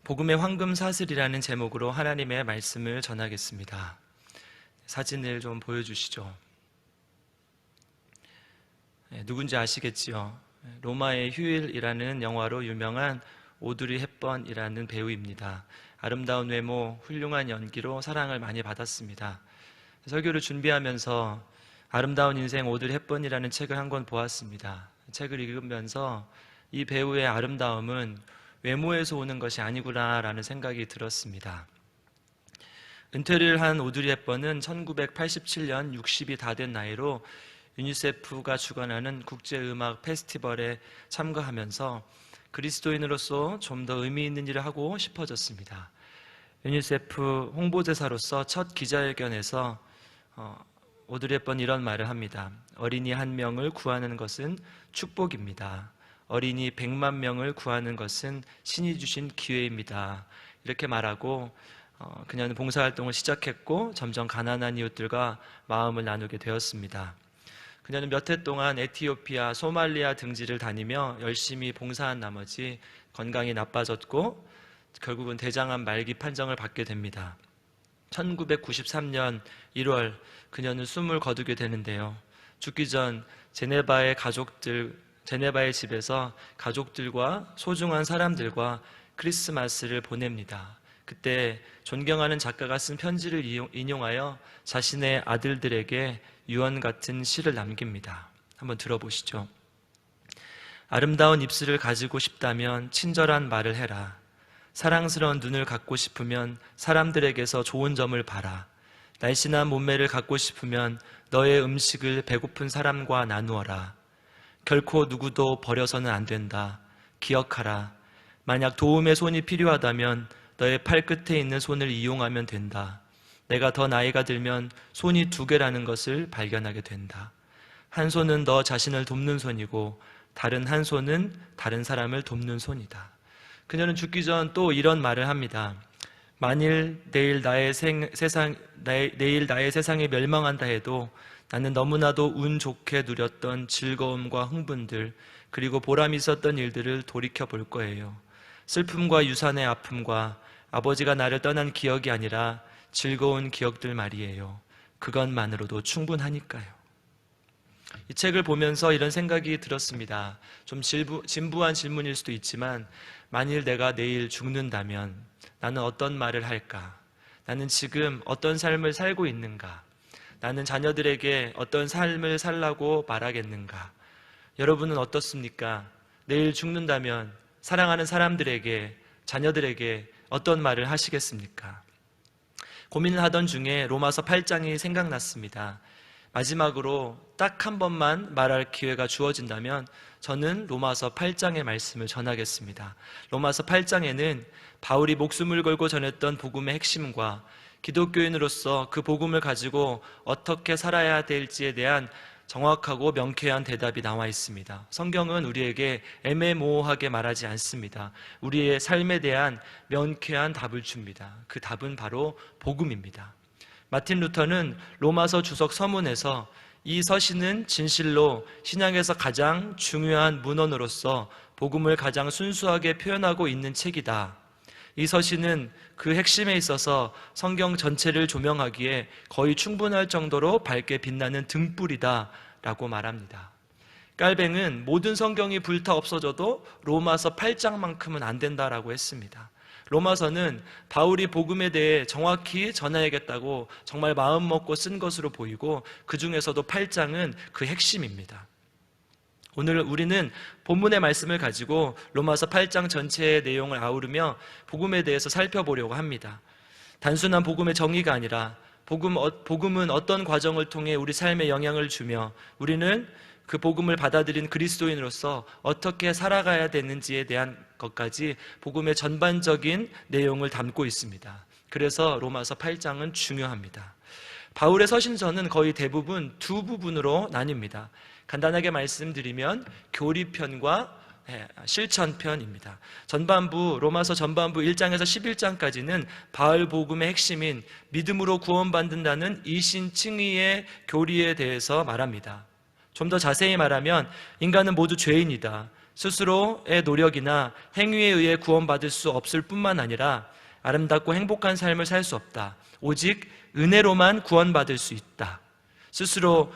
복음의 황금 사슬이라는 제목으로 하나님의 말씀을 전하겠습니다. 사진을 좀 보여주시죠. 누군지 아시겠지요? 로마의 휴일이라는 영화로 유명한 오드리 헵번이라는 배우입니다. 아름다운 외모, 훌륭한 연기로 사랑을 많이 받았습니다. 설교를 준비하면서 아름다운 인생 오드리 헵번이라는 책을 한 권 보았습니다. 책을 읽으면서 이 배우의 아름다움은 외모에서 오는 것이 아니구나라는 생각이 들었습니다. 은퇴를 한 오드리 헵번은 1987년 60이 다 된 나이로 유니세프가 주관하는 국제음악 페스티벌에 참가하면서 그리스도인으로서 좀 더 의미 있는 일을 하고 싶어졌습니다. 유니세프 홍보대사로서 첫 기자회견에서 오드리 헵번이 이런 말을 합니다. 어린이 한 명을 구하는 것은 축복입니다. 어린이 100만 명을 구하는 것은 신이 주신 기회입니다. 이렇게 말하고 그녀는 봉사활동을 시작했고 점점 가난한 이웃들과 마음을 나누게 되었습니다. 그녀는 몇 해 동안 에티오피아, 소말리아 등지를 다니며 열심히 봉사한 나머지 건강이 나빠졌고 결국은 대장암 말기 판정을 받게 됩니다. 1993년 1월 그녀는 숨을 거두게 되는데요. 죽기 전 제네바의 집에서 가족들과 소중한 사람들과 크리스마스를 보냅니다. 그때 존경하는 작가가 쓴 편지를 인용하여 자신의 아들들에게 유언 같은 시를 남깁니다. 한번 들어보시죠. 아름다운 입술을 가지고 싶다면 친절한 말을 해라. 사랑스러운 눈을 갖고 싶으면 사람들에게서 좋은 점을 봐라. 날씬한 몸매를 갖고 싶으면 너의 음식을 배고픈 사람과 나누어라. 결코 누구도 버려서는 안 된다. 기억하라. 만약 도움의 손이 필요하다면 너의 팔끝에 있는 손을 이용하면 된다. 내가 더 나이가 들면 손이 2개라는 것을 발견하게 된다. 한 손은 너 자신을 돕는 손이고 다른 한 손은 다른 사람을 돕는 손이다. 그녀는 죽기 전 또 이런 말을 합니다. 만일 내일 나의 세상이 멸망한다 해도 나는 너무나도 운 좋게 누렸던 즐거움과 흥분들 그리고 보람이 있었던 일들을 돌이켜 볼 거예요. 슬픔과 유산의 아픔과 아버지가 나를 떠난 기억이 아니라 즐거운 기억들 말이에요. 그것만으로도 충분하니까요. 이 책을 보면서 이런 생각이 들었습니다. 좀 진부한 질문일 수도 있지만 만일 내가 내일 죽는다면 나는 어떤 말을 할까? 나는 지금 어떤 삶을 살고 있는가? 나는 자녀들에게 어떤 삶을 살라고 말하겠는가? 여러분은 어떻습니까? 내일 죽는다면 사랑하는 사람들에게, 자녀들에게 어떤 말을 하시겠습니까? 고민을 하던 중에 로마서 8장이 생각났습니다. 마지막으로 딱 한 번만 말할 기회가 주어진다면 저는 로마서 8장의 말씀을 전하겠습니다. 로마서 8장에는 바울이 목숨을 걸고 전했던 복음의 핵심과 기독교인으로서 그 복음을 가지고 어떻게 살아야 될지에 대한 정확하고 명쾌한 대답이 나와 있습니다. 성경은 우리에게 애매모호하게 말하지 않습니다. 우리의 삶에 대한 명쾌한 답을 줍니다. 그 답은 바로 복음입니다. 마틴 루터는 로마서 주석 서문에서 이 서신은 진실로 신약에서 가장 중요한 문헌으로서 복음을 가장 순수하게 표현하고 있는 책이다. 이 서신은 그 핵심에 있어서 성경 전체를 조명하기에 거의 충분할 정도로 밝게 빛나는 등불이다 라고 말합니다. 깔뱅은 모든 성경이 불타 없어져도 로마서 8장만큼은 안 된다라고 했습니다. 로마서는 바울이 복음에 대해 정확히 전해야겠다고 정말 마음 먹고 쓴 것으로 보이고 그 중에서도 8장은 그 핵심입니다. 오늘 우리는 본문의 말씀을 가지고 로마서 8장 전체의 내용을 아우르며 복음에 대해서 살펴보려고 합니다. 단순한 복음의 정의가 아니라 복음은 어떤 과정을 통해 우리 삶에 영향을 주며 우리는 그 복음을 받아들인 그리스도인으로서 어떻게 살아가야 되는지에 대한 것까지 복음의 전반적인 내용을 담고 있습니다. 그래서 로마서 8장은 중요합니다. 바울의 서신서는 거의 대부분 두 부분으로 나뉩니다. 간단하게 말씀드리면 교리편과 실천편입니다. 로마서 전반부 1장에서 11장까지는 바울 복음의 핵심인 믿음으로 구원받는다는 이신칭의의 교리에 대해서 말합니다. 좀 더 자세히 말하면 인간은 모두 죄인이다. 스스로의 노력이나 행위에 의해 구원받을 수 없을 뿐만 아니라 아름답고 행복한 삶을 살 수 없다. 오직 은혜로만 구원받을 수 있다. 스스로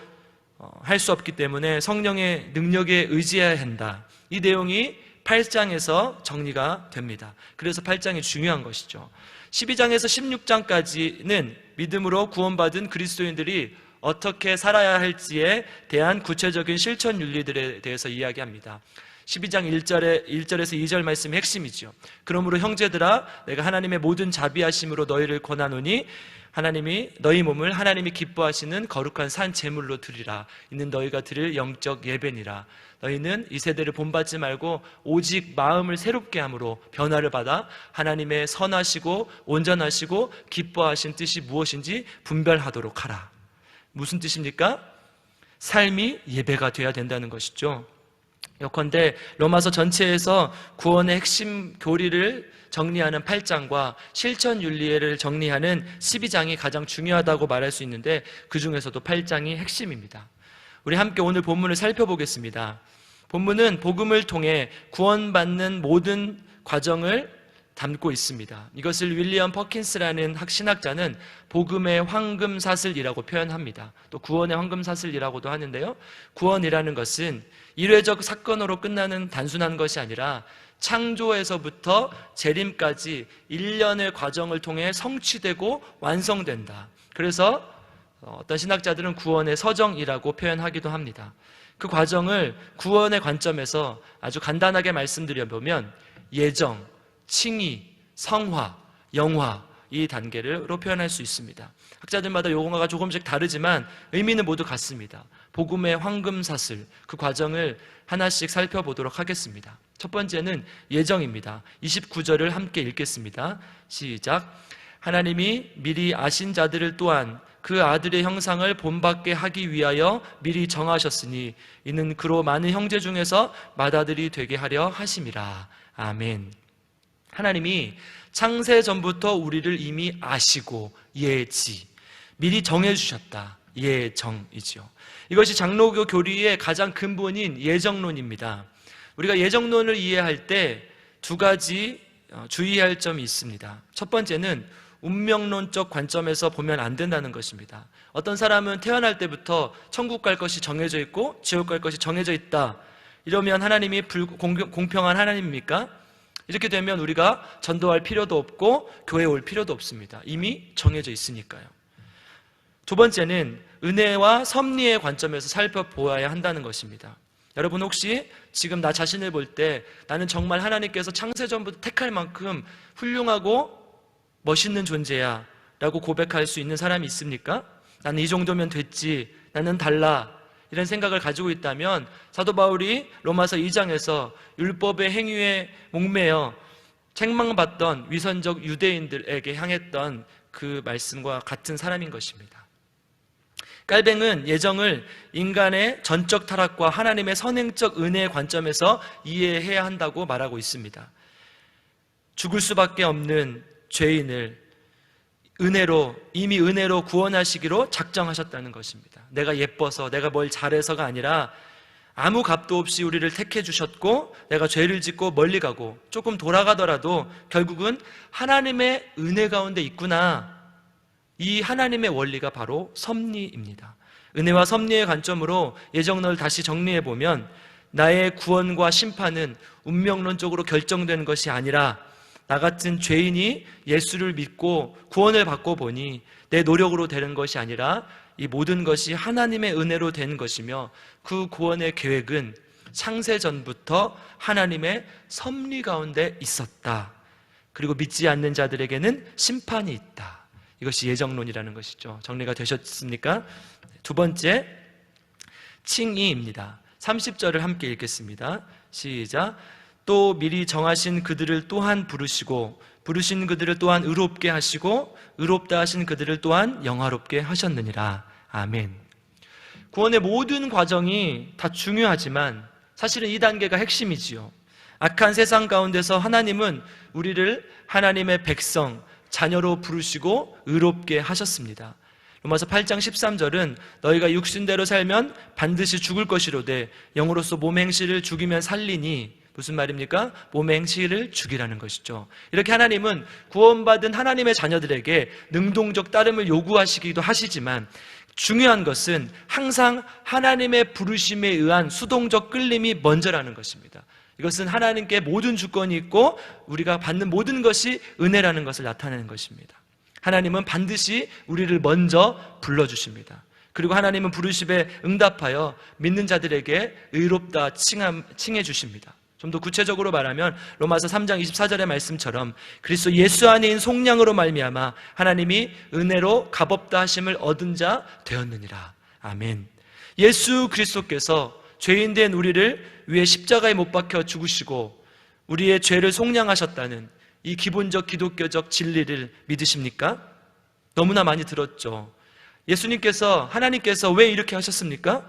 할 수 없기 때문에 성령의 능력에 의지해야 한다. 이 내용이 8장에서 정리가 됩니다. 그래서 8장이 중요한 것이죠. 12장에서 16장까지는 믿음으로 구원받은 그리스도인들이 어떻게 살아야 할지에 대한 구체적인 실천 윤리들에 대해서 이야기합니다. 12장 1절에서 2절 말씀이 핵심이죠. 그러므로 형제들아 내가 하나님의 모든 자비하심으로 너희를 권하노니 하나님이 너희 몸을 하나님이 기뻐하시는 거룩한 산 제물로 드리라. 이는 너희가 드릴 영적 예배니라. 너희는 이 세대를 본받지 말고 오직 마음을 새롭게 함으로 변화를 받아 하나님의 선하시고 온전하시고 기뻐하신 뜻이 무엇인지 분별하도록 하라. 무슨 뜻입니까? 삶이 예배가 되어야 된다는 것이죠. 요컨대 로마서 전체에서 구원의 핵심 교리를 정리하는 8장과 실천 윤리를 정리하는 12장이 가장 중요하다고 말할 수 있는데 그 중에서도 8장이 핵심입니다. 우리 함께 오늘 본문을 살펴보겠습니다. 본문은 복음을 통해 구원받는 모든 과정을 담고 있습니다. 이것을 윌리엄 퍼킨스라는 신학자는 복음의 황금사슬이라고 표현합니다. 또 구원의 황금사슬이라고도 하는데요, 구원이라는 것은 일회적 사건으로 끝나는 단순한 것이 아니라 창조에서부터 재림까지 일련의 과정을 통해 성취되고 완성된다. 그래서 어떤 신학자들은 구원의 서정이라고 표현하기도 합니다. 그 과정을 구원의 관점에서 아주 간단하게 말씀드려보면 예정, 칭의, 성화, 영화 이 단계로 표현할 수 있습니다. 학자들마다 용어가 조금씩 다르지만 의미는 모두 같습니다. 복음의 황금사슬, 그 과정을 하나씩 살펴보도록 하겠습니다. 첫 번째는 예정입니다. 29절을 함께 읽겠습니다. 시작. 하나님이 미리 아신 자들을 또한 그 아들의 형상을 본받게 하기 위하여 미리 정하셨으니 이는 그로 많은 형제 중에서 맏아들이 되게 하려 하심이라. 아멘. 하나님이 창세 전부터 우리를 이미 아시고 미리 정해주셨다. 예정이지요. 이것이 장로교 교리의 가장 근본인 예정론입니다. 우리가 예정론을 이해할 때 두 가지 주의할 점이 있습니다. 첫 번째는 운명론적 관점에서 보면 안 된다는 것입니다. 어떤 사람은 태어날 때부터 천국 갈 것이 정해져 있고 지옥 갈 것이 정해져 있다. 이러면 하나님이 공평한 하나님입니까? 이렇게 되면 우리가 전도할 필요도 없고 교회에 올 필요도 없습니다. 이미 정해져 있으니까요. 두 번째는 은혜와 섭리의 관점에서 살펴보아야 한다는 것입니다. 여러분 혹시 지금 나 자신을 볼 때 나는 정말 하나님께서 창세전부터 택할 만큼 훌륭하고 멋있는 존재야 라고 고백할 수 있는 사람이 있습니까? 나는 이 정도면 됐지, 나는 달라, 이런 생각을 가지고 있다면 사도 바울이 로마서 2장에서 율법의 행위에 목매어 책망받던 위선적 유대인들에게 향했던 그 말씀과 같은 사람인 것입니다. 깔뱅은 예정을 인간의 전적 타락과 하나님의 선행적 은혜의 관점에서 이해해야 한다고 말하고 있습니다. 죽을 수밖에 없는 죄인을 이미 은혜로 구원하시기로 작정하셨다는 것입니다. 내가 예뻐서, 내가 뭘 잘해서가 아니라 아무 값도 없이 우리를 택해 주셨고, 내가 죄를 짓고 멀리 가고 조금 돌아가더라도 결국은 하나님의 은혜 가운데 있구나. 이 하나님의 원리가 바로 섭리입니다. 은혜와 섭리의 관점으로 예정론을 다시 정리해보면 나의 구원과 심판은 운명론적으로 결정되는 것이 아니라 나 같은 죄인이 예수를 믿고 구원을 받고 보니 내 노력으로 되는 것이 아니라 이 모든 것이 하나님의 은혜로 되는 것이며 그 구원의 계획은 창세전부터 하나님의 섭리 가운데 있었다. 그리고 믿지 않는 자들에게는 심판이 있다. 이것이 예정론이라는 것이죠. 정리가 되셨습니까? 두 번째, 칭의입니다. 30절을 함께 읽겠습니다. 시작. 또 미리 정하신 그들을 또한 부르시고 부르신 그들을 또한 의롭게 하시고 의롭다 하신 그들을 또한 영화롭게 하셨느니라. 아멘. 구원의 모든 과정이 다 중요하지만 사실은 이 단계가 핵심이지요. 악한 세상 가운데서 하나님은 우리를 하나님의 백성, 자녀로 부르시고 의롭게 하셨습니다. 로마서 8장 13절은 너희가 육신대로 살면 반드시 죽을 것이로되 영으로서 몸의 행실을 죽이면 살리니, 무슨 말입니까? 몸의 행실을 죽이라는 것이죠. 이렇게 하나님은 구원받은 하나님의 자녀들에게 능동적 따름을 요구하시기도 하시지만, 중요한 것은 항상 하나님의 부르심에 의한 수동적 끌림이 먼저라는 것입니다. 이것은 하나님께 모든 주권이 있고 우리가 받는 모든 것이 은혜라는 것을 나타내는 것입니다. 하나님은 반드시 우리를 먼저 불러주십니다. 그리고 하나님은 부르심에 응답하여 믿는 자들에게 의롭다 칭해 주십니다. 좀 더 구체적으로 말하면 로마서 3장 24절의 말씀처럼 그리스도 예수 안에 있는 속량으로 말미암아 하나님이 은혜로 값없다 하심을 얻은 자 되었느니라. 아멘. 예수 그리스도께서 죄인 된 우리를 위해 십자가에 못 박혀 죽으시고 우리의 죄를 속량하셨다는 이 기본적 기독교적 진리를 믿으십니까? 너무나 많이 들었죠. 예수님께서, 하나님께서 왜 이렇게 하셨습니까?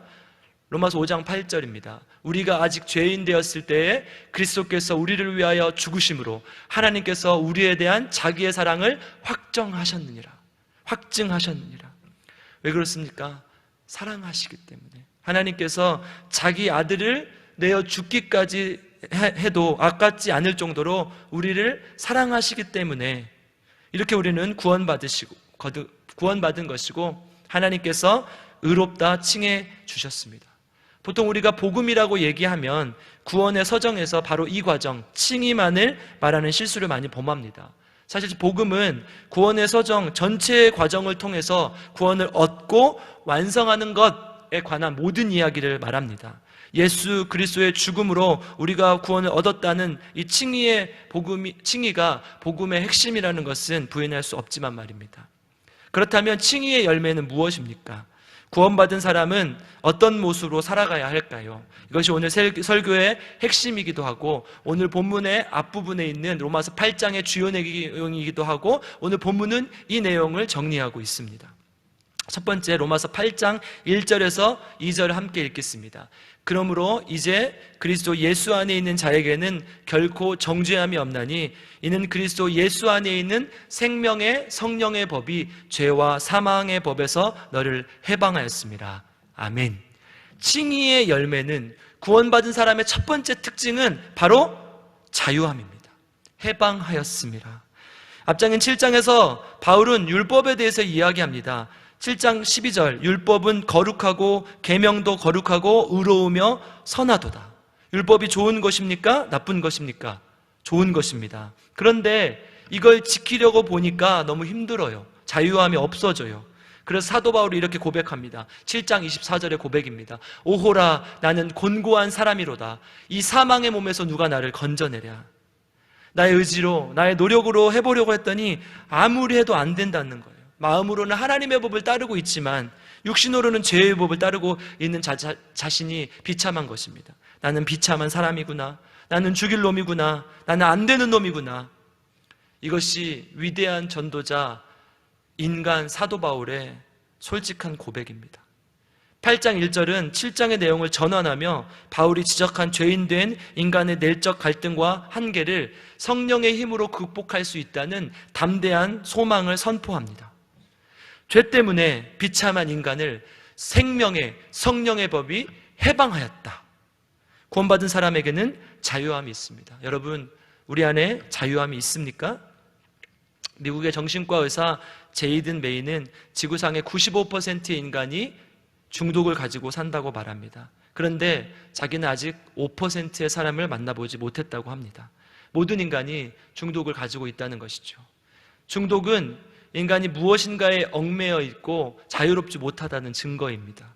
로마서 5장 8절입니다. 우리가 아직 죄인 되었을 때에 그리스도께서 우리를 위하여 죽으심으로 하나님께서 우리에 대한 자기의 사랑을 확증하셨느니라. 왜 그렇습니까? 사랑하시기 때문에. 하나님께서 자기 아들을 내어 죽기까지 해도 아깝지 않을 정도로 우리를 사랑하시기 때문에 이렇게 우리는 구원받은 것이고 하나님께서 의롭다 칭해 주셨습니다. 보통 우리가 복음이라고 얘기하면 구원의 서정에서 바로 이 과정, 칭의만을 말하는 실수를 많이 범합니다. 사실 복음은 구원의 서정 전체의 과정을 통해서 구원을 얻고 완성하는 것에 관한 모든 이야기를 말합니다. 예수 그리스도의 죽음으로 우리가 구원을 얻었다는 이 칭의가 복음의 핵심이라는 것은 부인할 수 없지만 말입니다. 그렇다면 칭의의 열매는 무엇입니까? 구원받은 사람은 어떤 모습으로 살아가야 할까요? 이것이 오늘 설교의 핵심이기도 하고 오늘 본문의 앞부분에 있는 로마서 8장의 주요 내용이기도 하고 오늘 본문은 이 내용을 정리하고 있습니다. 첫 번째 로마서 8장 1절에서 2절을 함께 읽겠습니다. 그러므로 이제 그리스도 예수 안에 있는 자에게는 결코 정죄함이 없나니 이는 그리스도 예수 안에 있는 생명의 성령의 법이 죄와 사망의 법에서 너를 해방하였습니다. 아멘. 칭의의 열매는 구원받은 사람의 첫 번째 특징은 바로 자유함입니다. 해방하였습니다. 앞장인 7장에서 바울은 율법에 대해서 이야기합니다. 7장 12절 율법은 거룩하고 계명도 거룩하고 의로우며 선하도다. 율법이 좋은 것입니까? 나쁜 것입니까? 좋은 것입니다. 그런데 이걸 지키려고 보니까 너무 힘들어요. 자유함이 없어져요. 그래서 사도 바울이 이렇게 고백합니다. 7장 24절의 고백입니다. 오호라 나는 곤고한 사람이로다. 이 사망의 몸에서 누가 나를 건져내랴. 나의 의지로 나의 노력으로 해보려고 했더니 아무리 해도 안 된다는 거예요. 마음으로는 하나님의 법을 따르고 있지만 육신으로는 죄의 법을 따르고 있는 자신이 비참한 것입니다. 나는 비참한 사람이구나. 나는 죽일 놈이구나. 나는 안 되는 놈이구나. 이것이 위대한 전도자 인간 사도 바울의 솔직한 고백입니다. 8장 1절은 7장의 내용을 전환하며 바울이 지적한 죄인된 인간의 내적 갈등과 한계를 성령의 힘으로 극복할 수 있다는 담대한 소망을 선포합니다. 죄 때문에 비참한 인간을 생명의 성령의 법이 해방하였다. 구원받은 사람에게는 자유함이 있습니다. 여러분, 우리 안에 자유함이 있습니까? 미국의 정신과 의사 제이든 메이는 지구상의 95%의 인간이 중독을 가지고 산다고 말합니다. 그런데 자기는 아직 5%의 사람을 만나보지 못했다고 합니다. 모든 인간이 중독을 가지고 있다는 것이죠. 중독은 인간이 무엇인가에 얽매여 있고 자유롭지 못하다는 증거입니다.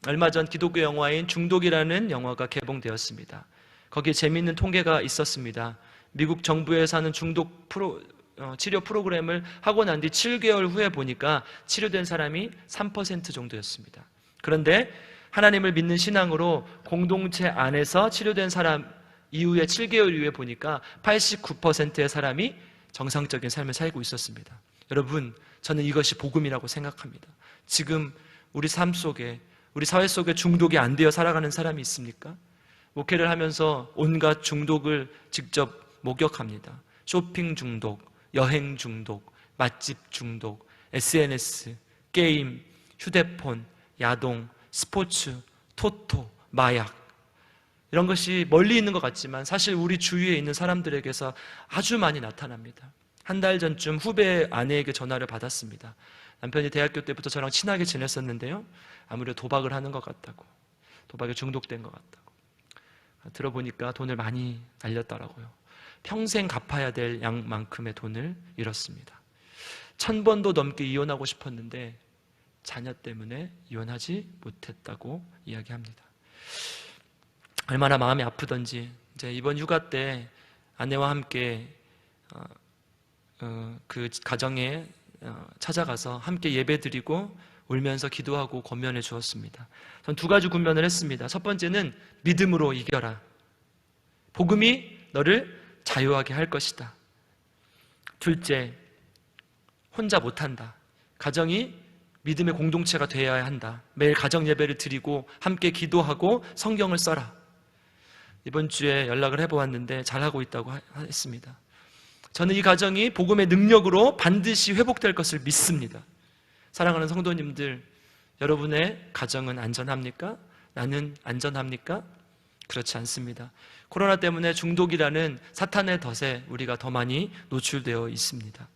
얼마 전 기독교 영화인 중독이라는 영화가 개봉되었습니다. 거기에 재미있는 통계가 있었습니다. 미국 정부에서 하는 중독 치료 프로그램을 하고 난 뒤 7개월 후에 보니까 치료된 사람이 3% 정도였습니다. 그런데 하나님을 믿는 신앙으로 공동체 안에서 치료된 사람 이후에 7개월 이후에 보니까 89%의 사람이 정상적인 삶을 살고 있었습니다. 여러분, 저는 이것이 복음이라고 생각합니다. 지금 우리 삶 속에, 우리 사회 속에 중독이 안 되어 살아가는 사람이 있습니까? 목회를 하면서 온갖 중독을 직접 목격합니다. 쇼핑 중독, 여행 중독, 맛집 중독, SNS, 게임, 휴대폰, 야동, 스포츠, 토토, 마약, 이런 것이 멀리 있는 것 같지만 사실 우리 주위에 있는 사람들에게서 아주 많이 나타납니다. 한 달 전쯤 후배 아내에게 전화를 받았습니다. 남편이 대학교 때부터 저랑 친하게 지냈었는데요, 아무래도 도박을 하는 것 같다고, 도박에 중독된 것 같다고. 들어보니까 돈을 많이 날렸더라고요. 평생 갚아야 될 양만큼의 돈을 잃었습니다. 1000번도 넘게 이혼하고 싶었는데 자녀 때문에 이혼하지 못했다고 이야기합니다. 얼마나 마음이 아프던지 이제 이번 휴가 때 아내와 함께 그 가정에 찾아가서 함께 예배드리고 울면서 기도하고 권면해 주었습니다. 전 두 가지 권면을 했습니다. 첫 번째는 믿음으로 이겨라. 복음이 너를 자유하게 할 것이다. 둘째, 혼자 못한다. 가정이 믿음의 공동체가 되어야 한다. 매일 가정 예배를 드리고 함께 기도하고 성경을 써라. 이번 주에 연락을 해보았는데 잘하고 있다고 했습니다. 저는 이 가정이 복음의 능력으로 반드시 회복될 것을 믿습니다. 사랑하는 성도님들, 여러분의 가정은 안전합니까? 나는 안전합니까? 그렇지 않습니다. 코로나 때문에 중독이라는 사탄의 덫에 우리가 더 많이 노출되어 있습니다.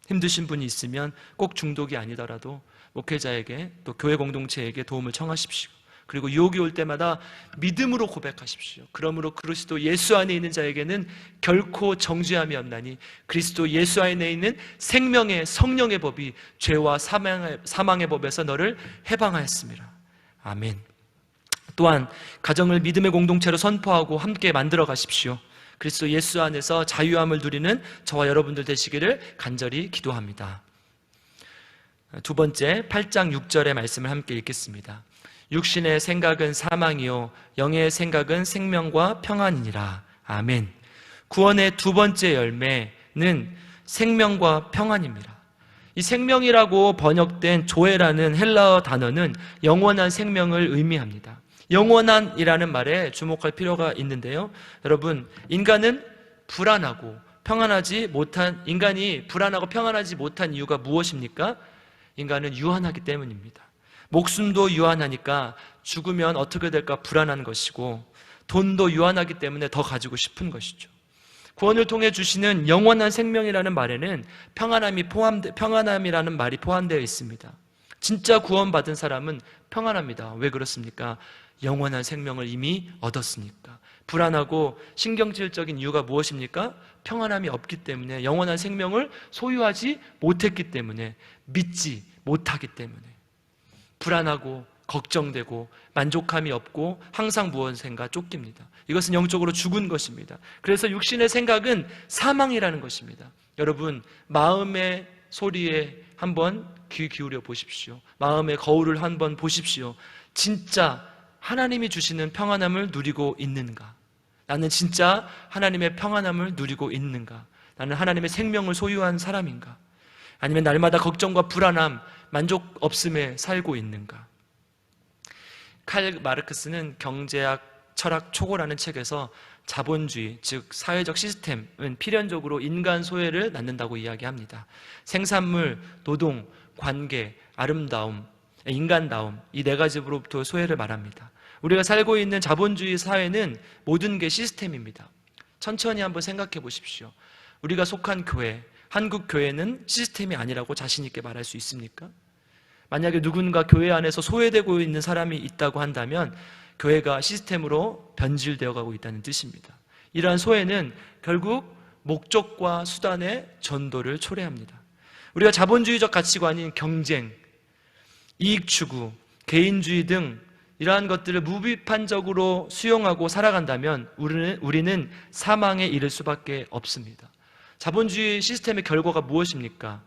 힘드신 분이 있으면 꼭 중독이 아니더라도 목회자에게 또 교회 공동체에게 도움을 청하십시오. 그리고 유혹이 올 때마다 믿음으로 고백하십시오. 그러므로 그리스도 예수 안에 있는 자에게는 결코 정죄함이 없나니 그리스도 예수 안에 있는 생명의 성령의 법이 죄와 사망의 법에서 너를 해방하였습니다. 아멘. 또한 가정을 믿음의 공동체로 선포하고 함께 만들어 가십시오. 그리스도 예수 안에서 자유함을 누리는 저와 여러분들 되시기를 간절히 기도합니다. 두 번째, 8장 6절의 말씀을 함께 읽겠습니다. 육신의 생각은 사망이요 영의 생각은 생명과 평안이니라. 아멘. 구원의 두 번째 열매는 생명과 평안입니다. 이 생명이라고 번역된 조에라는 헬라어 단어는 영원한 생명을 의미합니다. 영원한이라는 말에 주목할 필요가 있는데요, 여러분, 인간이 불안하고 평안하지 못한 이유가 무엇입니까? 인간은 유한하기 때문입니다. 목숨도 유한하니까 죽으면 어떻게 될까 불안한 것이고, 돈도 유한하기 때문에 더 가지고 싶은 것이죠. 구원을 통해 주시는 영원한 생명이라는 말에는 평안함이라는 말이 포함되어 있습니다. 진짜 구원받은 사람은 평안합니다. 왜 그렇습니까? 영원한 생명을 이미 얻었으니까. 불안하고 신경질적인 이유가 무엇입니까? 평안함이 없기 때문에, 영원한 생명을 소유하지 못했기 때문에, 믿지 못하기 때문에 불안하고 걱정되고 만족함이 없고 항상 무엇인가 쫓깁니다. 이것은 영적으로 죽은 것입니다. 그래서 육신의 생각은 사망이라는 것입니다. 여러분, 마음의 소리에 한번 귀 기울여 보십시오. 마음의 거울을 한번 보십시오. 진짜 하나님이 주시는 평안함을 누리고 있는가? 나는 진짜 하나님의 평안함을 누리고 있는가? 나는 하나님의 생명을 소유한 사람인가? 아니면 날마다 걱정과 불안함, 만족 없음에 살고 있는가? 칼 마르크스는 경제학 철학 초고라는 책에서 자본주의, 즉 사회적 시스템은 필연적으로 인간 소외를 낳는다고 이야기합니다. 생산물, 노동, 관계, 아름다움, 인간다움, 이 네 가지로부터 소외를 말합니다. 우리가 살고 있는 자본주의 사회는 모든 게 시스템입니다. 천천히 한번 생각해 보십시오. 우리가 속한 교회, 한국 교회는 시스템이 아니라고 자신 있게 말할 수 있습니까? 만약에 누군가 교회 안에서 소외되고 있는 사람이 있다고 한다면 교회가 시스템으로 변질되어 가고 있다는 뜻입니다. 이러한 소외는 결국 목적과 수단의 전도를 초래합니다. 우리가 자본주의적 가치관인 경쟁, 이익 추구, 개인주의 등 이러한 것들을 무비판적으로 수용하고 살아간다면 우리는 사망에 이를 수밖에 없습니다. 자본주의 시스템의 결과가 무엇입니까?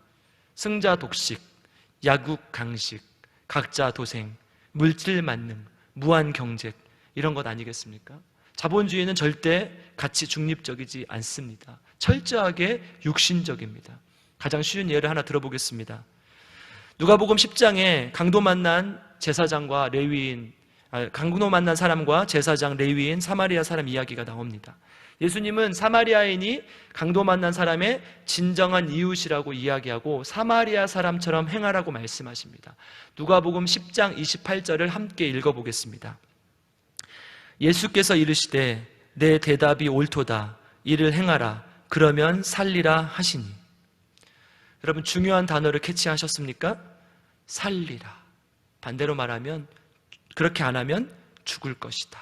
승자 독식, 야국 강식, 각자 도생, 물질 만능, 무한 경쟁, 이런 것 아니겠습니까? 자본주의는 절대 가치 중립적이지 않습니다. 철저하게 육신적입니다. 가장 쉬운 예를 하나 들어보겠습니다. 누가복음 10장에 강도 만난 사람과 제사장, 레위인, 사마리아 사람 이야기가 나옵니다. 예수님은 사마리아인이 강도 만난 사람의 진정한 이웃이라고 이야기하고 사마리아 사람처럼 행하라고 말씀하십니다. 누가복음 10장 28절을 함께 읽어보겠습니다. 예수께서 이르시되 내 대답이 옳도다. 이를 행하라. 그러면 살리라 하시니. 여러분, 중요한 단어를 캐치하셨습니까? 살리라. 반대로 말하면 그렇게 안 하면 죽을 것이다.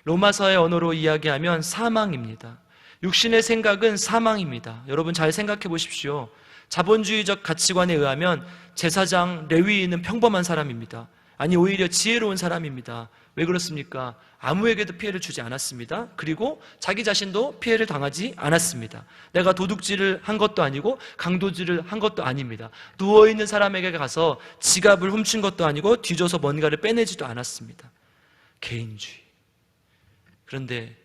로마서의 언어로 이야기하면 사망입니다. 육신의 생각은 사망입니다. 여러분 잘 생각해 보십시오. 자본주의적 가치관에 의하면 제사장, 레위인은 평범한 사람입니다. 아니 오히려 지혜로운 사람입니다. 왜 그렇습니까? 아무에게도 피해를 주지 않았습니다. 그리고 자기 자신도 피해를 당하지 않았습니다. 내가 도둑질을 한 것도 아니고 강도질을 한 것도 아닙니다. 누워있는 사람에게 가서 지갑을 훔친 것도 아니고 뒤져서 뭔가를 빼내지도 않았습니다. 개인주의. 그런데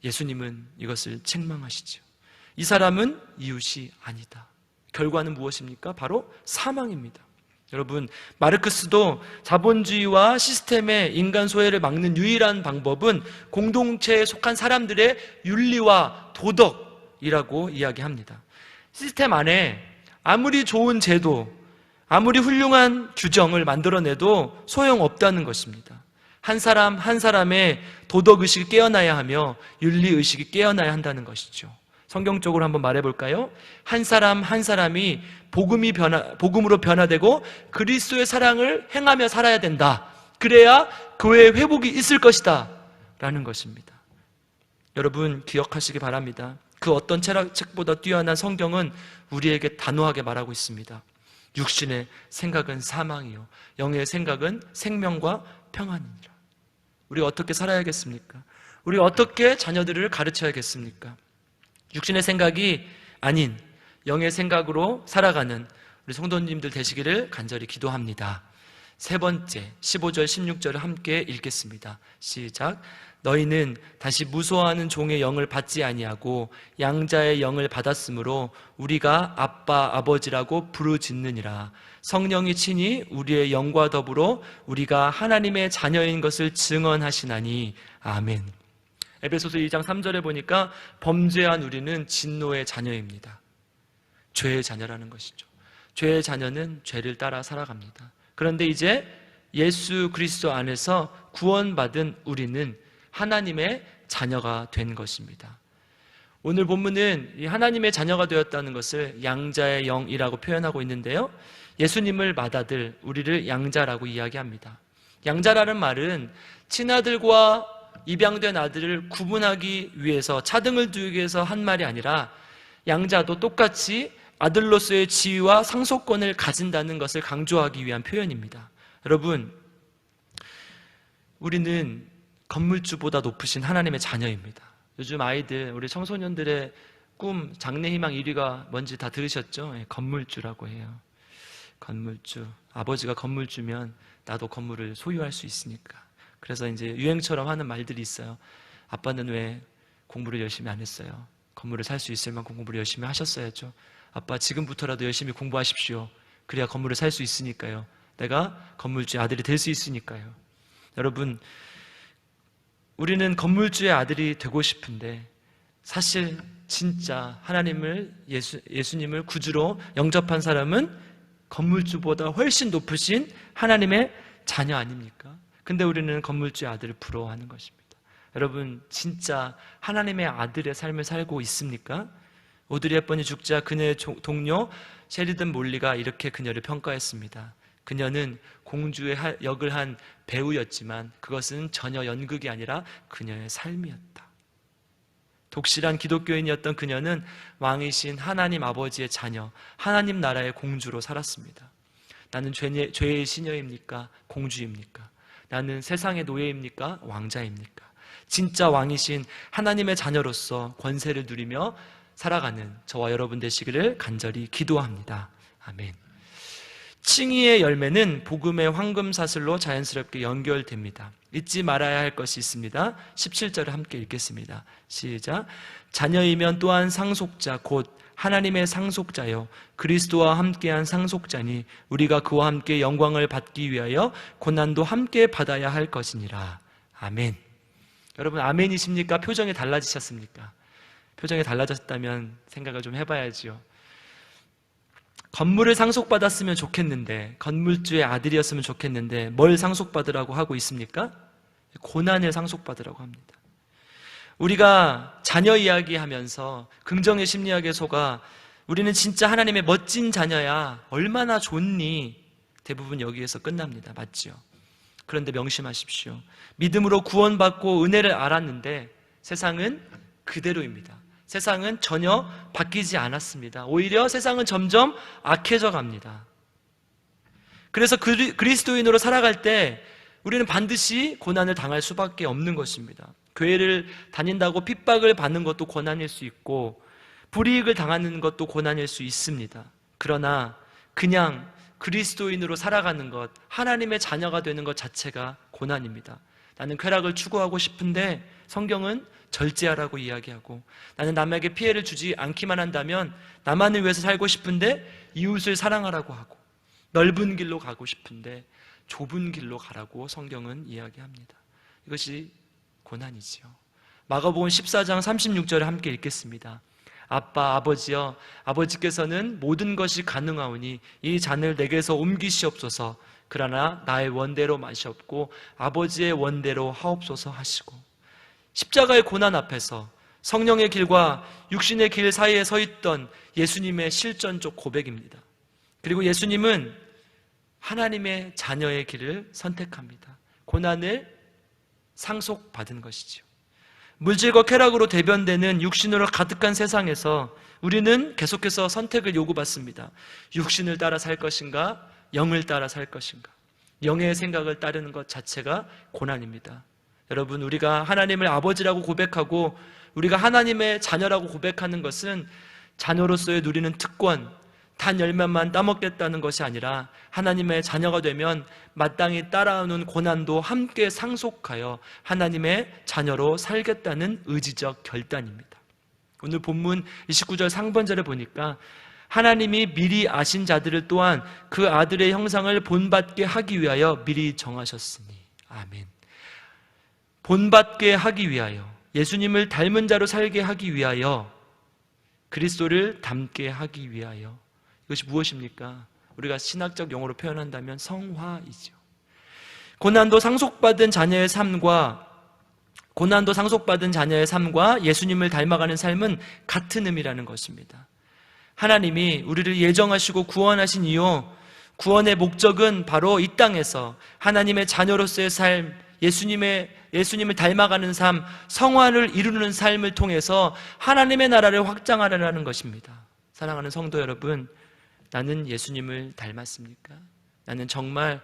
예수님은 이것을 책망하시죠. 이 사람은 이웃이 아니다. 결과는 무엇입니까? 바로 사망입니다. 여러분, 마르크스도 자본주의와 시스템의 인간 소외를 막는 유일한 방법은 공동체에 속한 사람들의 윤리와 도덕이라고 이야기합니다. 시스템 안에 아무리 좋은 제도, 아무리 훌륭한 규정을 만들어내도 소용없다는 것입니다. 한 사람 한 사람의 도덕의식이 깨어나야 하며 윤리의식이 깨어나야 한다는 것이죠. 성경적으로 한번 말해볼까요? 한 사람 한 사람이 복음으로 변화되고 그리스도의 사랑을 행하며 살아야 된다. 그래야 교회의 회복이 있을 것이다 라는 것입니다. 여러분 기억하시기 바랍니다. 그 어떤 책보다 뛰어난 성경은 우리에게 단호하게 말하고 있습니다. 육신의 생각은 사망이요 영의 생각은 생명과 평안이니라. 우리 어떻게 살아야겠습니까? 우리 어떻게 자녀들을 가르쳐야겠습니까? 육신의 생각이 아닌 영의 생각으로 살아가는 우리 성도님들 되시기를 간절히 기도합니다. 세 번째 15절 16절을 함께 읽겠습니다. 시작. 너희는 다시 무소하는 종의 영을 받지 아니하고 양자의 영을 받았으므로 우리가 아빠 아버지라고 부르짖느니라. 성령이 친히 우리의 영과 더불어 우리가 하나님의 자녀인 것을 증언하시나니 아멘. 에베소서 2장 3절에 보니까 범죄한 우리는 진노의 자녀입니다. 죄의 자녀라는 것이죠. 죄의 자녀는 죄를 따라 살아갑니다. 그런데 이제 예수 그리스도 안에서 구원받은 우리는 하나님의 자녀가 된 것입니다. 오늘 본문은 이 하나님의 자녀가 되었다는 것을 양자의 영이라고 표현하고 있는데요, 예수님을 맏아들 우리를 양자라고 이야기합니다. 양자라는 말은 친아들과 입양된 아들을 구분하기 위해서 차등을 두기 위해서 한 말이 아니라 양자도 똑같이 아들로서의 지위와 상속권을 가진다는 것을 강조하기 위한 표현입니다. 여러분, 우리는 건물주보다 높으신 하나님의 자녀입니다. 요즘 아이들, 우리 청소년들의 꿈, 장래희망 1위가 뭔지 다 들으셨죠? 건물주라고 해요. 건물주. 아버지가 건물주면 나도 건물을 소유할 수 있으니까. 그래서 이제 유행처럼 하는 말들이 있어요. 아빠는 왜 공부를 열심히 안 했어요? 건물을 살 수 있을 만큼 공부를 열심히 하셨어야죠. 아빠 지금부터라도 열심히 공부하십시오. 그래야 건물을 살 수 있으니까요. 내가 건물주의 아들이 될 수 있으니까요. 여러분, 우리는 건물주의 아들이 되고 싶은데 사실 진짜 하나님을 예수님을 구주로 영접한 사람은 건물주보다 훨씬 높으신 하나님의 자녀 아닙니까? 근데 우리는 건물주의 아들을 부러워하는 것입니다. 여러분, 진짜 하나님의 아들의 삶을 살고 있습니까? 오드리 헵번이 죽자 그녀의 동료 셰리든 몰리가 이렇게 그녀를 평가했습니다. 그녀는 공주의 역을 한 배우였지만 그것은 전혀 연극이 아니라 그녀의 삶이었다. 독실한 기독교인이었던 그녀는 왕이신 하나님 아버지의 자녀, 하나님 나라의 공주로 살았습니다. 나는 죄의 시녀입니까? 공주입니까? 나는 세상의 노예입니까? 왕자입니까? 진짜 왕이신 하나님의 자녀로서 권세를 누리며 살아가는 저와 여러분 되시기를 간절히 기도합니다. 아멘. 칭의의 열매는 복음의 황금사슬로 자연스럽게 연결됩니다. 잊지 말아야 할 것이 있습니다. 17절을 함께 읽겠습니다. 시작. 자녀이면 또한 상속자 곧 하나님의 상속자요 그리스도와 함께한 상속자니 우리가 그와 함께 영광을 받기 위하여 고난도 함께 받아야 할 것이니라. 아멘. 여러분 아멘이십니까? 표정이 달라지셨습니까? 표정이 달라졌다면 생각을 좀 해봐야지요. 건물을 상속받았으면 좋겠는데, 건물주의 아들이었으면 좋겠는데 뭘 상속받으라고 하고 있습니까? 고난을 상속받으라고 합니다. 우리가 자녀 이야기하면서 긍정의 심리학에 속아 우리는 진짜 하나님의 멋진 자녀야, 얼마나 좋니? 대부분 여기에서 끝납니다. 맞지요? 그런데 명심하십시오. 믿음으로 구원받고 은혜를 알았는데 세상은 그대로입니다. 세상은 전혀 바뀌지 않았습니다. 오히려 세상은 점점 악해져 갑니다. 그래서 그리스도인으로 살아갈 때 우리는 반드시 고난을 당할 수밖에 없는 것입니다. 교회를 다닌다고 핍박을 받는 것도 고난일 수 있고 불이익을 당하는 것도 고난일 수 있습니다. 그러나 그냥 그리스도인으로 살아가는 것, 하나님의 자녀가 되는 것 자체가 고난입니다. 나는 쾌락을 추구하고 싶은데 성경은 절제하라고 이야기하고, 나는 남에게 피해를 주지 않기만 한다면 나만을 위해서 살고 싶은데 이웃을 사랑하라고 하고, 넓은 길로 가고 싶은데 좁은 길로 가라고 성경은 이야기합니다. 이것이 고난이지요. 마가복음 14장 36절에 함께 읽겠습니다. 아빠, 아버지여, 아버지께서는 모든 것이 가능하오니 이 잔을 내게서 옮기시옵소서. 그러나 나의 원대로 마시옵고 아버지의 원대로 하옵소서 하시고, 십자가의 고난 앞에서 성령의 길과 육신의 길 사이에 서 있던 예수님의 실전적 고백입니다. 그리고 예수님은 하나님의 자녀의 길을 선택합니다. 고난을 상속받은 것이지요. 물질과 쾌락으로 대변되는 육신으로 가득한 세상에서 우리는 계속해서 선택을 요구받습니다. 육신을 따라 살 것인가, 영을 따라 살 것인가. 영의 생각을 따르는 것 자체가 고난입니다. 여러분, 우리가 하나님을 아버지라고 고백하고 우리가 하나님의 자녀라고 고백하는 것은 자녀로서의 누리는 특권, 단 열매만 따먹겠다는 것이 아니라 하나님의 자녀가 되면 마땅히 따라오는 고난도 함께 상속하여 하나님의 자녀로 살겠다는 의지적 결단입니다. 오늘 본문 29절 상반절에 보니까 하나님이 미리 아신 자들을 또한 그 아들의 형상을 본받게 하기 위하여 미리 정하셨으니. 아멘. 본받게 하기 위하여, 예수님을 닮은 자로 살게 하기 위하여, 그리스도를 닮게 하기 위하여. 이것이 무엇입니까? 우리가 신학적 용어로 표현한다면 성화이죠. 고난도 상속받은 자녀의 삶과 예수님을 닮아가는 삶은 같은 의미라는 것입니다. 하나님이 우리를 예정하시고 구원하신 이유, 구원의 목적은 바로 이 땅에서 하나님의 자녀로서의 삶, 예수님을 닮아가는 삶, 성화를 이루는 삶을 통해서 하나님의 나라를 확장하려는 것입니다. 사랑하는 성도 여러분, 나는 예수님을 닮았습니까? 나는 정말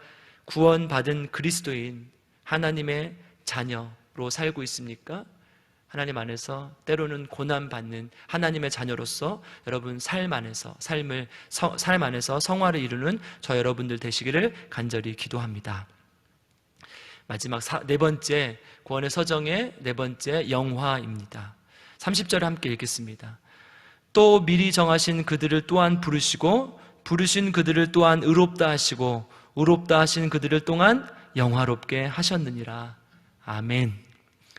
구원받은 그리스도인, 하나님의 자녀로 살고 있습니까? 하나님 안에서 때로는 고난받는 하나님의 자녀로서 여러분 삶 안에서 성화를 이루는 저 여러분들 되시기를 간절히 기도합니다. 마지막 네 번째, 구원의 서정의 네 번째, 영화입니다. 30절을 함께 읽겠습니다. 또 미리 정하신 그들을 또한 부르시고 부르신 그들을 또한 의롭다 하시고 의롭다 하신 그들을 또한 영화롭게 하셨느니라. 아멘.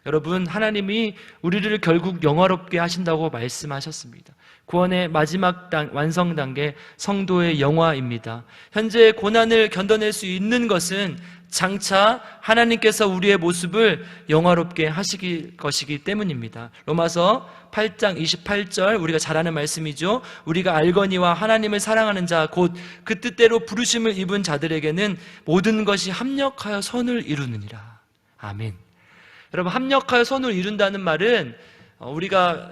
여러분, 하나님이 우리를 결국 영화롭게 하신다고 말씀하셨습니다. 구원의 마지막 완성 단계, 성도의 영화입니다. 현재 고난을 견뎌낼 수 있는 것은 장차 하나님께서 우리의 모습을 영화롭게 하시기 것이기 때문입니다. 로마서 8장 28절, 우리가 잘 아는 말씀이죠. 우리가 알거니와 하나님을 사랑하는 자 곧 그 뜻대로 부르심을 입은 자들에게는 모든 것이 합력하여 선을 이루느니라. 아멘. 여러분, 합력하여 선을 이룬다는 말은 우리가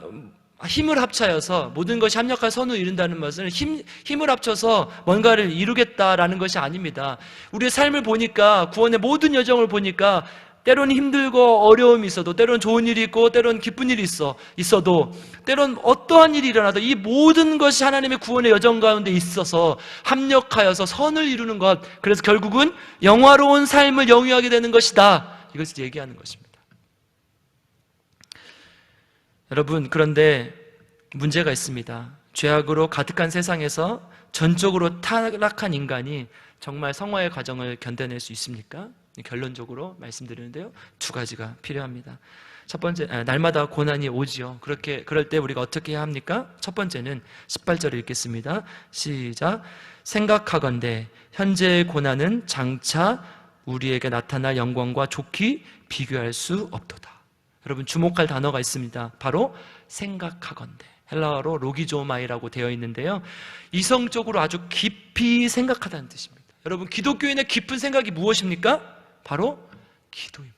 힘을 합쳐서 모든 것이 합력하여 선을 이룬다는 것은 힘을 합쳐서 뭔가를 이루겠다라는 것이 아닙니다. 우리의 삶을 보니까, 구원의 모든 여정을 보니까 때로는 힘들고 어려움이 있어도, 때로는 좋은 일이 있고 때로는 기쁜 일이 있어도, 때로는 어떠한 일이 일어나도 이 모든 것이 하나님의 구원의 여정 가운데 있어서 합력하여서 선을 이루는 것, 그래서 결국은 영화로운 삶을 영위하게 되는 것이다, 이것을 얘기하는 것입니다. 여러분, 그런데 문제가 있습니다. 죄악으로 가득한 세상에서 전적으로 타락한 인간이 정말 성화의 과정을 견뎌낼 수 있습니까? 결론적으로 말씀드리는데요, 두 가지가 필요합니다. 첫 번째, 날마다 고난이 오지요. 그럴 때 우리가 어떻게 해야 합니까? 첫 번째는 18절을 읽겠습니다. 시작. 생각하건대 현재의 고난은 장차 우리에게 나타날 영광과 좋게 비교할 수 없도다. 여러분, 주목할 단어가 있습니다. 바로 생각하건대. 헬라어로 로기조마이라고 되어 있는데요, 이성적으로 아주 깊이 생각하다는 뜻입니다. 여러분, 기독교인의 깊은 생각이 무엇입니까? 바로 기도입니다.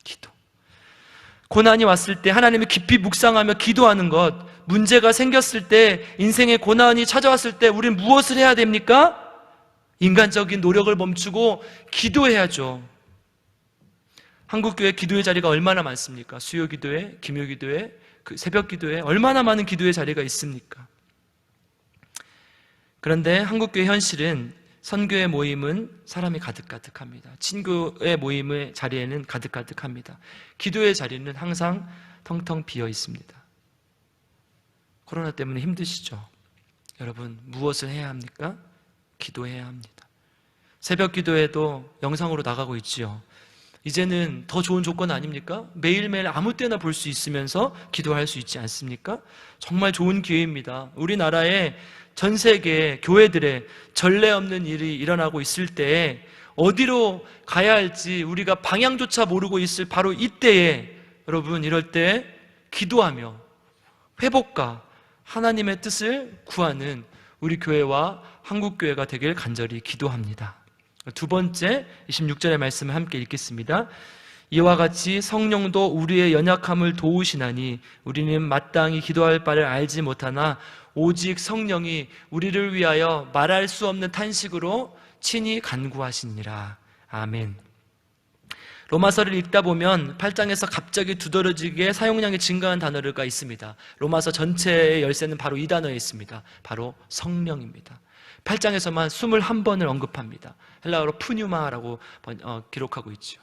기도. 고난이 왔을 때 하나님을 깊이 묵상하며 기도하는 것, 문제가 생겼을 때, 인생의 고난이 찾아왔을 때 우리는 무엇을 해야 됩니까? 인간적인 노력을 멈추고 기도해야죠. 한국교회 기도의 자리가 얼마나 많습니까? 수요 기도회, 김요 기도회, 새벽 기도회, 얼마나 많은 기도의 자리가 있습니까? 그런데 한국교회 현실은 선교의 모임은 사람이 가득가득합니다. 친구의 모임의 자리에는 가득가득합니다. 기도의 자리는 항상 텅텅 비어 있습니다. 코로나 때문에 힘드시죠? 여러분, 무엇을 해야 합니까? 기도해야 합니다. 새벽 기도회도 영상으로 나가고 있지요. 이제는 더 좋은 조건 아닙니까? 매일매일 아무 때나 볼 수 있으면서 기도할 수 있지 않습니까? 정말 좋은 기회입니다. 우리나라에 전 세계 교회들의 전례 없는 일이 일어나고 있을 때 어디로 가야 할지 우리가 방향조차 모르고 있을 바로 이때에, 여러분, 이럴 때 기도하며 회복과 하나님의 뜻을 구하는 우리 교회와 한국교회가 되길 간절히 기도합니다. 두 번째, 26절의 말씀을 함께 읽겠습니다. 이와 같이 성령도 우리의 연약함을 도우시나니 우리는 마땅히 기도할 바를 알지 못하나 오직 성령이 우리를 위하여 말할 수 없는 탄식으로 친히 간구하시니라. 아멘. 로마서를 읽다 보면 8장에서 갑자기 두드러지게 사용량이 증가한 단어가 있습니다. 로마서 전체의 열쇠는 바로 이 단어에 있습니다. 바로 성령입니다. 8장에서만 21번을 언급합니다. 헬라어로 푸뉴마라고 기록하고 있죠.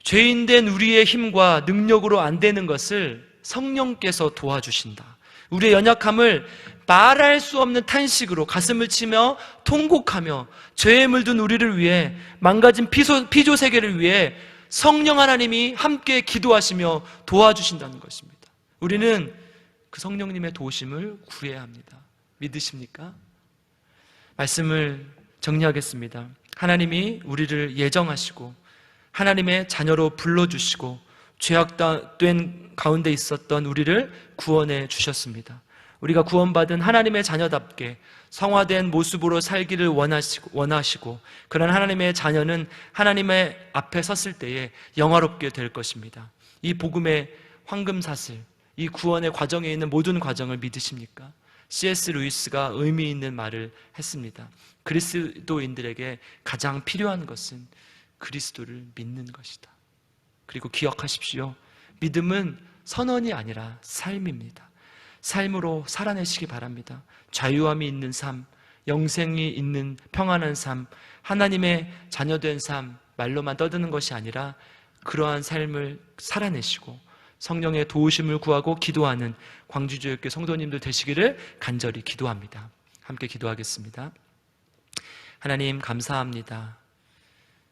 죄인된 우리의 힘과 능력으로 안 되는 것을 성령께서 도와주신다. 우리의 연약함을 말할 수 없는 탄식으로 가슴을 치며 통곡하며 죄에 물든 우리를 위해, 망가진 피조 세계를 위해 성령 하나님이 함께 기도하시며 도와주신다는 것입니다. 우리는 그 성령님의 도우심을 구해야 합니다. 믿으십니까? 말씀을 정리하겠습니다. 하나님이 우리를 예정하시고 하나님의 자녀로 불러주시고 죄악된 가운데 있었던 우리를 구원해 주셨습니다. 우리가 구원받은 하나님의 자녀답게 성화된 모습으로 살기를 원하시고 그런 하나님의 자녀는 하나님의 앞에 섰을 때에 영화롭게 될 것입니다. 이 복음의 황금사슬, 이 구원의 과정에 있는 모든 과정을 믿으십니까? C.S. 루이스가 의미 있는 말을 했습니다. 그리스도인들에게 가장 필요한 것은 그리스도를 믿는 것이다. 그리고 기억하십시오. 믿음은 선언이 아니라 삶입니다. 삶으로 살아내시기 바랍니다. 자유함이 있는 삶, 영생이 있는 평안한 삶, 하나님의 자녀된 삶, 말로만 떠드는 것이 아니라 그러한 삶을 살아내시고 성령의 도우심을 구하고 기도하는 광주교회 성도님들 되시기를 간절히 기도합니다. 함께 기도하겠습니다. 하나님, 감사합니다.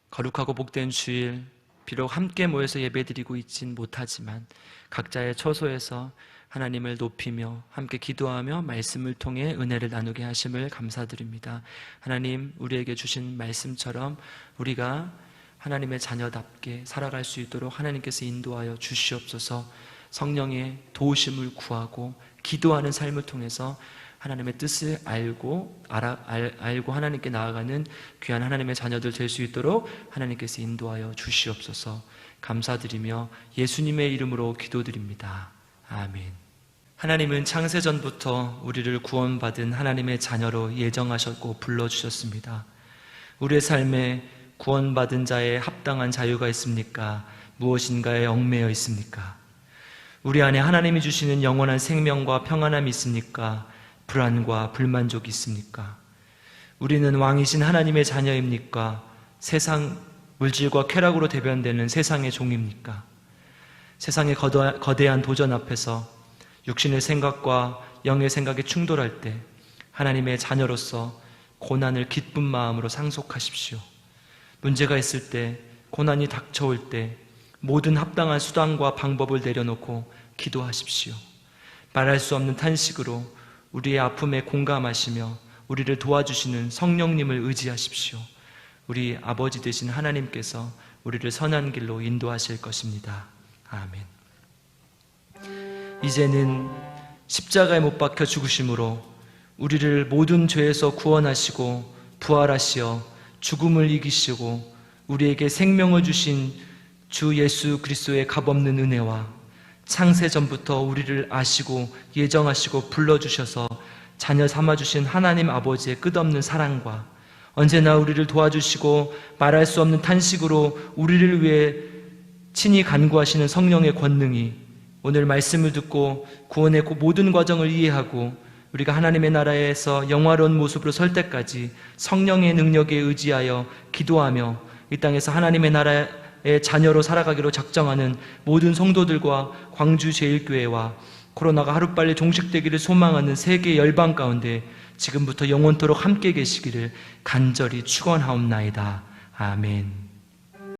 거룩하고 복된 주일, 비록 함께 모여서 예배드리고 있진 못하지만 각자의 처소에서 하나님을 높이며 함께 기도하며 말씀을 통해 은혜를 나누게 하심을 감사드립니다. 하나님, 우리에게 주신 말씀처럼 우리가 하나님의 자녀답게 살아갈 수 있도록 하나님께서 인도하여 주시옵소서. 성령의 도우심을 구하고 기도하는 삶을 통해서 하나님의 뜻을 알고 하나님께 나아가는 귀한 하나님의 자녀들 될 수 있도록 하나님께서 인도하여 주시옵소서. 감사드리며 예수님의 이름으로 기도드립니다. 아멘. 하나님은 창세전부터 우리를 구원받은 하나님의 자녀로 예정하셨고 불러주셨습니다. 우리의 삶에 구원받은 자의 합당한 자유가 있습니까? 무엇인가에 얽매여 있습니까? 우리 안에 하나님이 주시는 영원한 생명과 평안함이 있습니까? 불안과 불만족이 있습니까? 우리는 왕이신 하나님의 자녀입니까? 세상 물질과 쾌락으로 대변되는 세상의 종입니까? 세상의 거대한 도전 앞에서 육신의 생각과 영의 생각이 충돌할 때 하나님의 자녀로서 고난을 기쁜 마음으로 상속하십시오. 문제가 있을 때, 고난이 닥쳐올 때 모든 합당한 수단과 방법을 내려놓고 기도하십시오. 말할 수 없는 탄식으로 우리의 아픔에 공감하시며 우리를 도와주시는 성령님을 의지하십시오. 우리 아버지 되신 하나님께서 우리를 선한 길로 인도하실 것입니다. 아멘. 이제는 십자가에 못 박혀 죽으심으로 우리를 모든 죄에서 구원하시고 부활하시어 죽음을 이기시고 우리에게 생명을 주신 주 예수 그리스도의 값없는 은혜와 창세전부터 우리를 아시고 예정하시고 불러주셔서 자녀 삼아주신 하나님 아버지의 끝없는 사랑과 언제나 우리를 도와주시고 말할 수 없는 탄식으로 우리를 위해 친히 간구하시는 성령의 권능이 오늘 말씀을 듣고 구원의 모든 과정을 이해하고 우리가 하나님의 나라에서 영화로운 모습으로 설 때까지 성령의 능력에 의지하여 기도하며 이 땅에서 하나님의 나라의 자녀로 살아가기로 작정하는 모든 성도들과 광주제일교회와 코로나가 하루빨리 종식되기를 소망하는 세계 열방 가운데 지금부터 영원토록 함께 계시기를 간절히 축원하옵나이다. 아멘.